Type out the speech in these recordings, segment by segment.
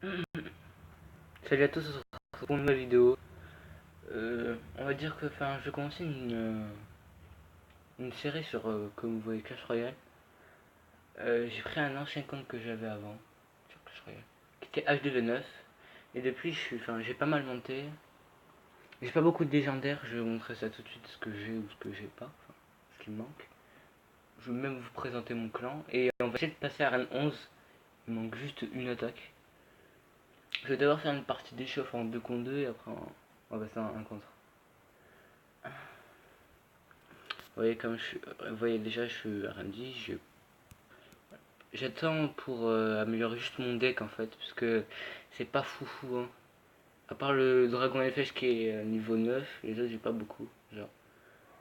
Salut à tous, on se retrouve pour une nouvelle vidéo. On va dire que je vais commencer une série sur, comme vous voyez, Clash Royale. J'ai pris un ancien compte que j'avais avant, sur Clash Royale, qui était HD9. Et depuis, j'ai pas mal monté. J'ai pas beaucoup de légendaires, je vais vous montrer ça tout de suite, ce que j'ai ou ce que j'ai pas, ce qui me manque. Je vais même vous présenter mon clan. Et on va essayer de passer à Arène 11. Il manque juste une attaque. Je vais d'abord faire une partie d'échauffe en 2 contre 2 et après on va passer en 1 contre. Vous voyez, vous voyez déjà, je suis RND. J'attends pour améliorer juste mon deck en fait, parce que c'est pas foufou. Hein. À part le Dragon FH qui est niveau 9, les autres j'ai pas beaucoup. Genre,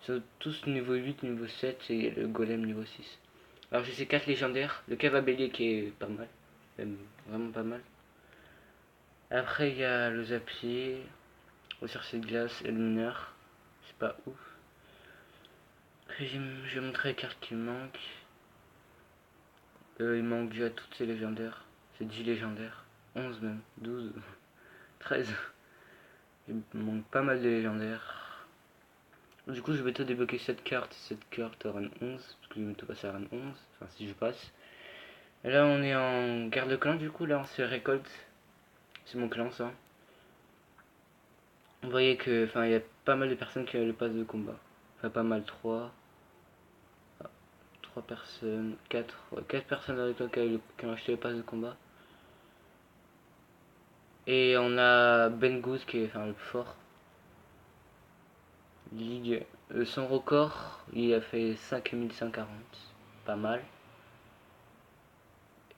ils sont tous niveau 8, niveau 7 et le Golem niveau 6. Alors j'ai ces 4 légendaires, le Cavabellier qui est pas mal, même vraiment pas mal. Après il y a le Zapier, le Cercle de glace et le mineur, c'est pas ouf. Après je vais montrer les cartes qui me manquent. Il manque déjà toutes ces légendaires. C'est 10 légendaires. 11 même. 12. 13. Il me manque pas mal de légendaires. Du coup, je vais tout débloquer cette carte à run 11. Parce que je vais tout passer à run 11. Enfin, si je passe. Et là, on est en guerre de clan. Du coup, là, on se récolte. C'est mon clan, ça. Vous voyez que, il y a pas mal de personnes qui ont le pass de combat. Enfin, pas mal. 3 personnes. 4. Ouais, 4 personnes avec toi qui ont acheté le pass de combat. Et on a Ben Goose qui est le plus fort. Ligue. Son record, il a fait 5140. Pas mal.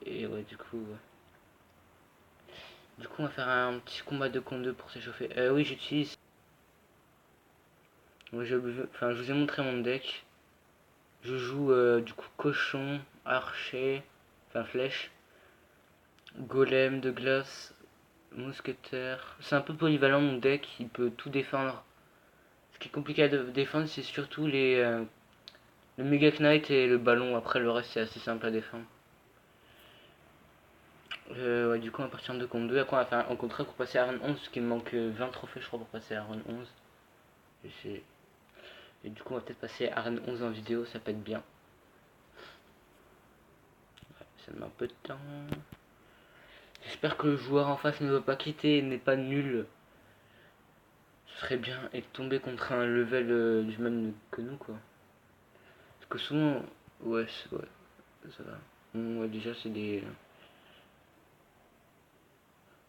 Et ouais, du coup, ouais. Du coup, on va faire un petit combat de contre 2 pour s'échauffer. Oui, j'utilise. Ouais, je vous ai montré mon deck. Je joue du coup cochon, archer, flèche, golem de glace, mousquetaire. C'est un peu polyvalent mon deck, il peut tout défendre. Ce qui est compliqué à défendre, c'est surtout le Mega Knight et le ballon. Après, le reste, c'est assez simple à défendre. Ouais, du coup, on va partir en 2 contre 2. Après, on va faire un contrat pour passer à Run 11. Parce qu'il me manque 20 trophées, je crois, pour passer à Run 11. Et du coup, on va peut-être passer à Run 11 en vidéo. Ça peut être bien. Ouais, ça met un peu de temps. J'espère que le joueur en face ne va pas quitter et n'est pas nul. Ce serait bien. Et de tomber contre un level du même que nous, quoi. Parce que souvent. Ouais, ouais, ça va. Ouais, déjà, c'est des.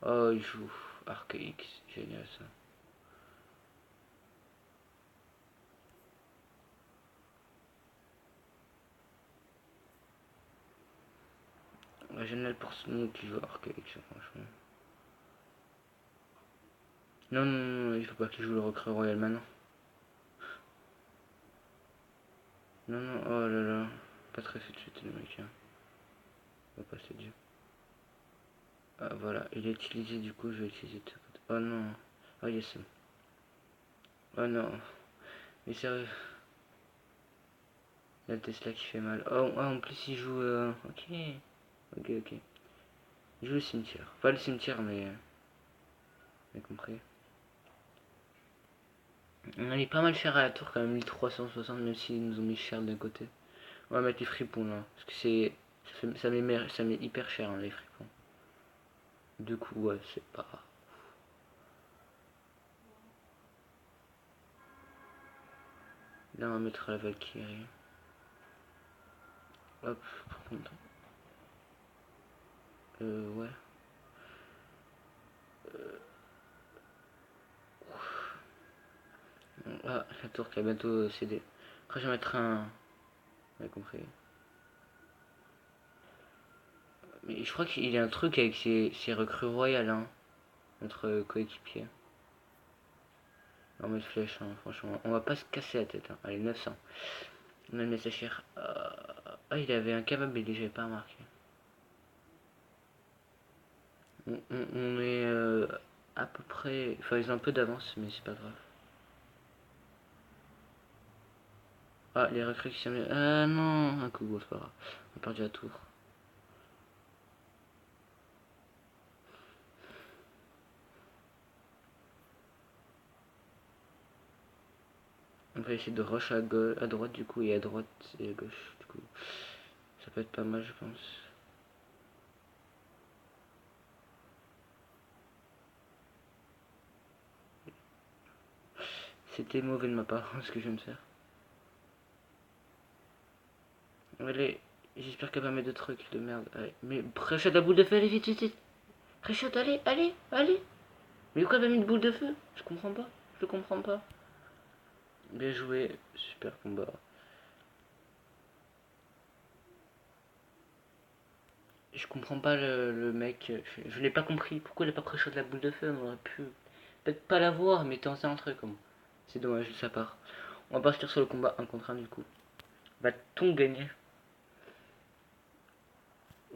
Oh, il joue Archaix. Génial, ça. Ouais, génial pour ce nom qui joue Archaix, franchement. Non, non, non, il faut pas qu'il joue le recrue royal maintenant. Non, non, oh là là. Pas très fait de suite, le mec. Hein. On va passer Dieu. Ah, voilà, il est utilisé, du coup, je vais utiliser tout. Oh non. Oh yes. Oh non. Mais sérieux. La Tesla qui fait mal. Oh, en plus, il joue. Ok. Ok, ok. Il joue le cimetière. Pas le cimetière, mais. Vous avez compris. On est pas mal cher à la tour quand même, 1360, même s'ils nous ont mis cher d'un côté. On va mettre les fripons là. Parce que c'est. Ça met hyper cher, hein, les fripons. Du coup, ouais, c'est pas. Là, on va mettre la Valkyrie. Hop, par contre. Ouais. Ah, la tour qui a bientôt cédé. Après, je vais mettre un. Vous avez compris. Mais je crois qu'il y a un truc avec ses recrues royales, hein. Notre coéquipier. On va mettre flèche, hein, franchement. On va pas se casser la tête, hein. Allez, 900. On va le mettre cher. Ah, il avait un Cavabelli, j'avais pas remarqué. On est à peu près. Enfin, ils ont un peu d'avance, mais c'est pas grave. Ah, les recrues qui sont. Ah non, un coup, c'est pas grave. On a perdu la tour. va essayer de rush à gauche, à droite du coup, et à droite et à gauche du coup. Ça peut être pas mal, je pense. C'était mauvais de ma part, ce que je viens de faire. Allez, j'espère qu'elle va mettre de trucs de merde. Allez, mais pré-shot la boule de feu, allez vite, vite, vite. Pré-shot, allez, allez, allez. Mais pourquoi elle a mis une boule de feu? Je comprends pas, je comprends pas. Bien joué, super combat. Je comprends pas le mec, je l'ai pas compris. Pourquoi il a pas pré-shot la boule de feu? On aurait pu peut-être pas la voir, mais tenter un truc comme. C'est dommage de sa part. On va partir sur le combat 1 contre 1 du coup. Va-t-on gagner?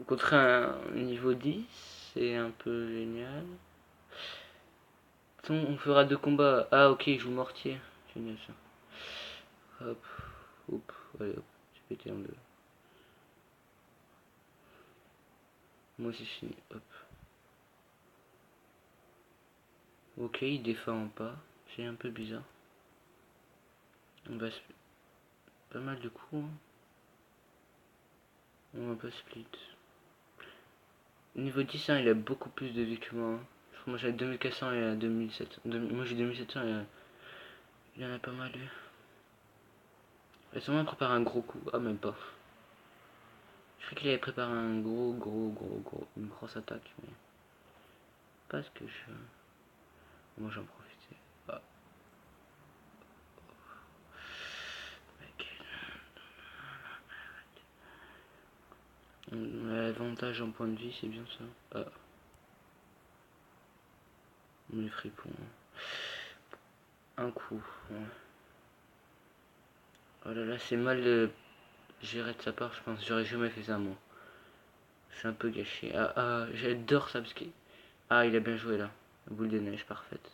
Contre un niveau 10, c'est un peu génial. On fera 2 combats. Ah ok, il joue mortier. Génial ça. Hop, hop, allez hop, j'ai pété en deux. Moi c'est fini, hop. Ok, il défend pas, c'est un peu bizarre. On va pas mal de coups. Hein. On va pas split. Niveau 10, hein, il a beaucoup plus de vie que moi. Hein. Je crois que moi j'avais 2400 et 2700. Moi j'ai 2700 et il y en a pas mal lui. Et sûrement préparé un gros coup. Ah, même pas. Je crois qu'il avait préparé un une grosse attaque, mais pas ce que je. Moi j'en profitais. Ah, mec. On a l'avantage en point de vie, c'est bien ça. Ah, on est fripon. Un coup. Ouais. Oh là là, c'est mal géré de sa part, je pense. J'aurais jamais fait ça, moi. C'est un peu gâché. Ah, ah, j'adore ça parce que. Ah, il a bien joué là. Boule de neige parfaite.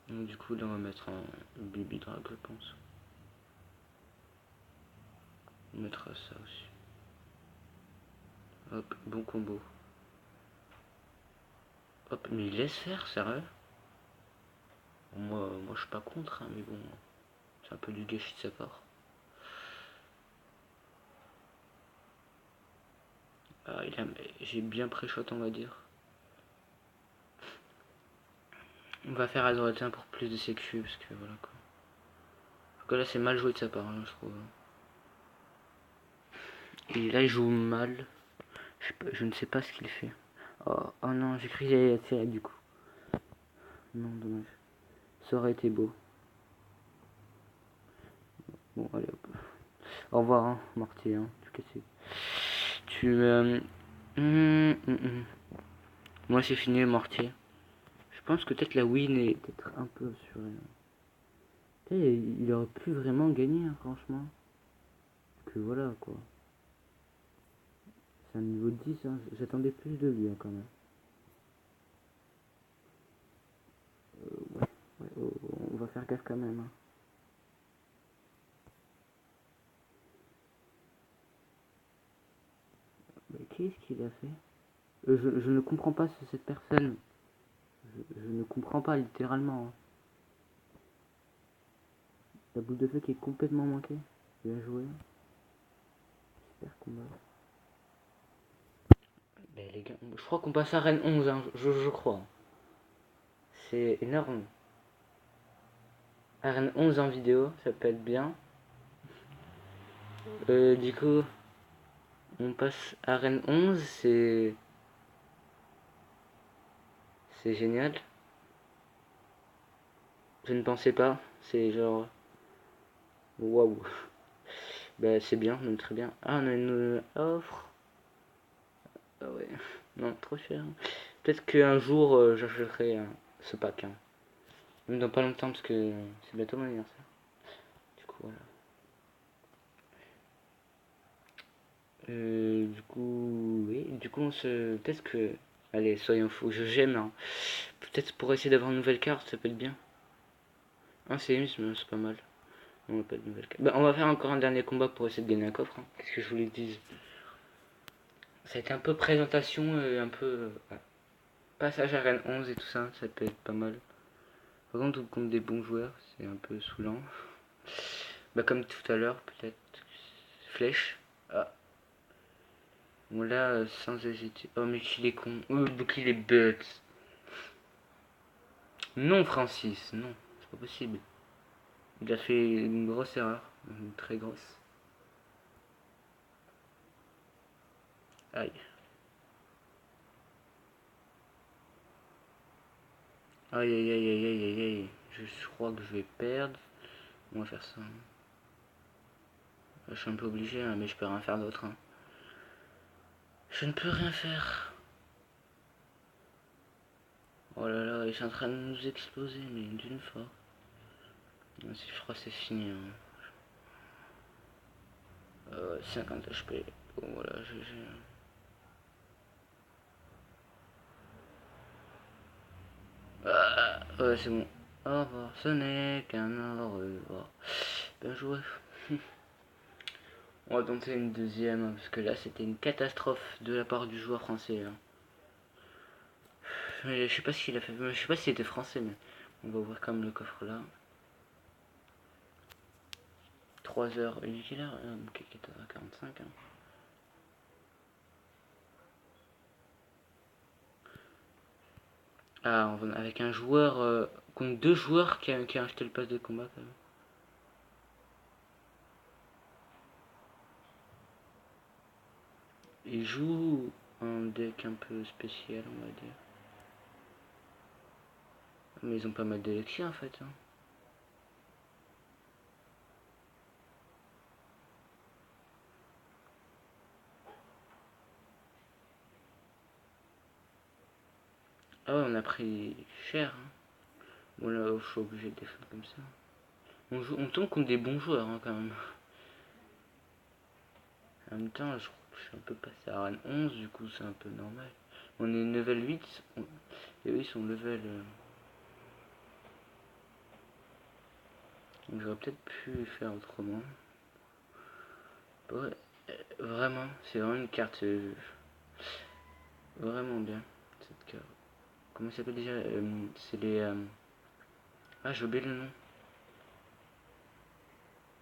Donc, du coup, là, on va mettre un baby drag, je pense. On mettra ça aussi. Hop, bon combo. Hop, mais il laisse faire, sérieux? Moi je suis pas contre, hein, mais bon, c'est un peu du gâchis de sa part. Ah, j'ai bien pré-shot, on va dire. On va faire à droite pour plus de sécu, parce que voilà quoi. Parce que là, c'est mal joué de sa part, hein, je trouve. Et là, il joue mal. Je ne sais pas ce qu'il fait. Oh, oh non, j'ai cru qu'il allait attirer du coup. Non, dommage. Ça aurait été beau. Bon, allez hop. Au revoir, hein, Mortier, hein, tout cassé. Tu. Moi, c'est fini, Mortier. Je pense que peut-être la win est peut-être un peu sur. Il aurait pu vraiment gagner, hein, franchement. Parce que voilà, quoi. C'est un niveau 10, hein. J'attendais plus de lui, hein, quand même. Ouais, ouais, on va faire gaffe quand même. Hein. Mais qu'est-ce qu'il a fait je ne comprends pas cette personne. Je ne comprends pas, littéralement. Hein. La boule de feu qui est complètement manquée. Bien joué. Super combat. Mais les gars, je crois qu'on passe à Rennes 11, hein, je crois. C'est énorme. Arène 11 en vidéo, ça peut être bien. Du coup, on passe à Arène 11, c'est génial. Je ne pensais pas, c'est genre waouh. Bah c'est bien, même très bien. Ah, on a une offre. Ah ouais, non, trop cher. Peut-être qu'un jour j'achèterai ce pack. Hein. Même dans pas longtemps parce que c'est bientôt mon anniversaire. Du coup voilà. Du coup, oui, du coup on se. Peut-être que. Allez, soyons fous, j'aime. Hein. Peut-être pour essayer d'avoir une nouvelle carte, ça peut être bien. Ah, c'est mais c'est pas mal. On va pas de nouvelle carte. Bah, on va faire encore un dernier combat pour essayer de gagner un coffre. Hein. Qu'est-ce que je voulais dire? Ça a été un peu présentation, un peu. Ouais. Passage à Rennes 11 et tout ça, ça peut être pas mal. Par contre, contre des bons joueurs, c'est un peu saoulant. Bah, comme tout à l'heure, peut-être. Flèche. Ah. Bon, là, sans hésiter. Oh, mais qu'il est con. Donc il est bête. Non, Francis, non. C'est pas possible. Il a fait une grosse erreur. Une très grosse. Aïe. Aïe, aïe, aïe, aïe, aïe, aïe, aïe. Je crois que je vais perdre. On va faire ça. Je suis un peu obligé, hein, mais je peux rien faire d'autre. Hein. Je ne peux rien faire. Oh là là, ils sont en train de nous exploser, mais d'une fois. Je crois que c'est fini. Hein. 50 HP. Bon, voilà, GG. Ah, ouais, c'est bon. Au revoir, ce n'est qu'un au revoir. Bien joué. On va tenter une deuxième, hein, parce que là, c'était une catastrophe de la part du joueur français. Hein. Mais je sais pas s'il a fait. Je sais pas s'il était français, mais on va ouvrir comme le coffre là. 3h, il est quelle heure? Ok, 14h45. Hein. Ah, avec un joueur. Contre deux joueurs qui a acheté le pass de combat quand même. Il joue un deck un peu spécial, on va dire. Mais ils ont pas mal d'élections en fait. Hein. Ah ouais, on a pris cher. Hein. Bon là, je suis obligé de défendre comme ça. On tombe contre des bons joueurs hein, quand même. En même temps, je crois que je suis un peu passé à Rennes 11, du coup c'est un peu normal. On est level 8, et eux ils sont level... Donc j'aurais peut-être pu faire autrement. Ouais, vraiment, c'est vraiment une carte vraiment bien, cette carte. Comment ça s'appelle déjà c'est les... Ah, j'ai oublié le nom.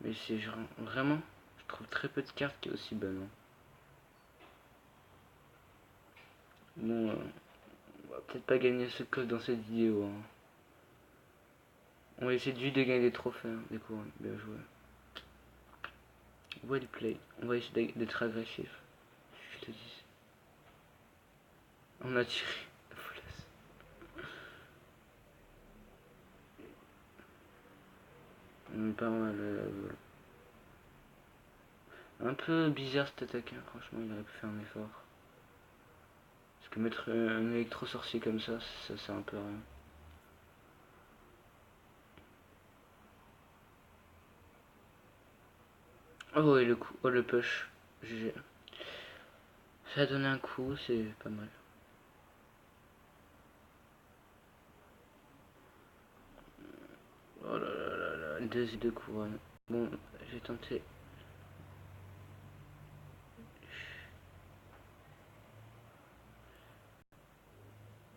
Mais c'est genre, vraiment, je trouve très peu de cartes qui est aussi bonne. Hein. Bon, on va peut-être pas gagner ce code dans cette vidéo. Hein. On va essayer de gagner des trophées, hein, des couronnes. Bien joué. Well play. On va essayer d'être agressif. Je te dis. On a tiré. On est pas mal. Un peu bizarre cet attaque. Hein. Franchement, il aurait pu faire un effort. Parce que mettre un électro-sorcier comme ça sert un peu à rien. Oh, et le coup. Oh, le push. GG. Ça a donné un coup, c'est pas mal. Oh là là là là. Deux couronnes. Bon, j'ai tenté.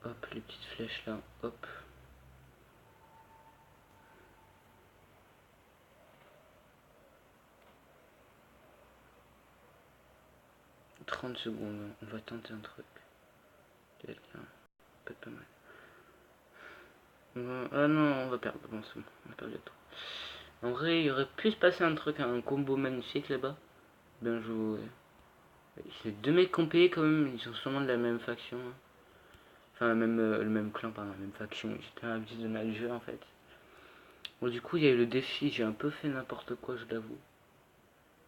Hop, les petites flèches là. Hop. 30 secondes. On va tenter un truc. Peut-être pas mal. Ah non, on va perdre. Bon, c'est bon. On a perdu trop. En vrai, il aurait pu se passer un truc, un combo magnifique là-bas. Bien joué. C'est deux mecs compés quand même, ils sont sûrement de la même faction. Hein. Enfin, le même clan, pardon, la même faction. J'étais habitué de mal jeu en fait. Bon, du coup, il y a eu le défi, j'ai un peu fait n'importe quoi, je l'avoue.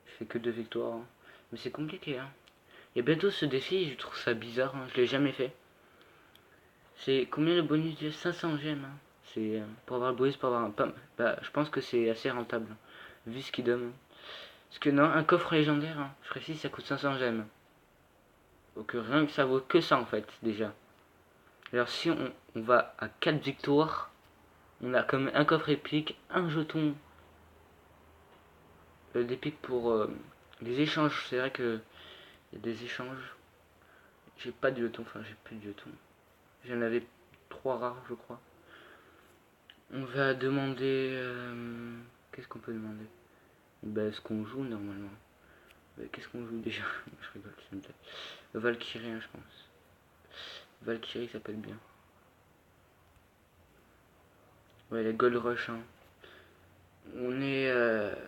Je fais que deux victoires. Hein. Mais c'est compliqué, hein. Il y a bientôt ce défi, je trouve ça bizarre, hein. Je l'ai jamais fait. C'est combien le bonus de 500 gemmes hein. C'est pour avoir le bonus, pour avoir un pam. Bah, je pense que c'est assez rentable, vu ce qu'il donne. Parce que non, un coffre légendaire, hein, je précise, ça coûte 500 gemmes. Donc rien que ça vaut que ça en fait, déjà. Alors si on va à 4 victoires, on a comme un coffre épique, un jeton d'épique pour les échanges. C'est vrai que il y a des échanges. J'ai pas de jeton, enfin j'ai plus de jetons. J'en avais 3 rares je crois. On va demander... qu'est-ce qu'on peut demander? Bah, ce qu'on joue normalement. Qu'est-ce qu'on joue déjà? Je rigole, s'il me plaît. Valkyrie, hein, je pense. Valkyrie s'appelle bien. Ouais, les Gold Rush. Hein. On est...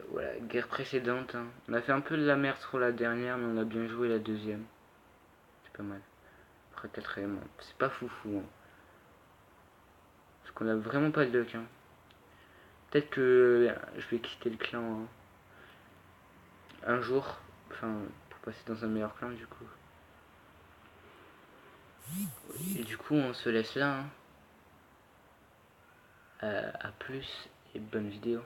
voilà, guerre précédente. Hein. On a fait un peu de la merde sur la dernière, mais on a bien joué la deuxième. C'est pas mal. Après quatrième, hein. C'est pas foufou. Hein. Parce qu'on a vraiment pas de luck. Hein. Peut-être que je vais quitter le clan hein, un jour. Enfin, pour passer dans un meilleur clan du coup. Et du coup, on se laisse là. Hein. À plus et bonne vidéo.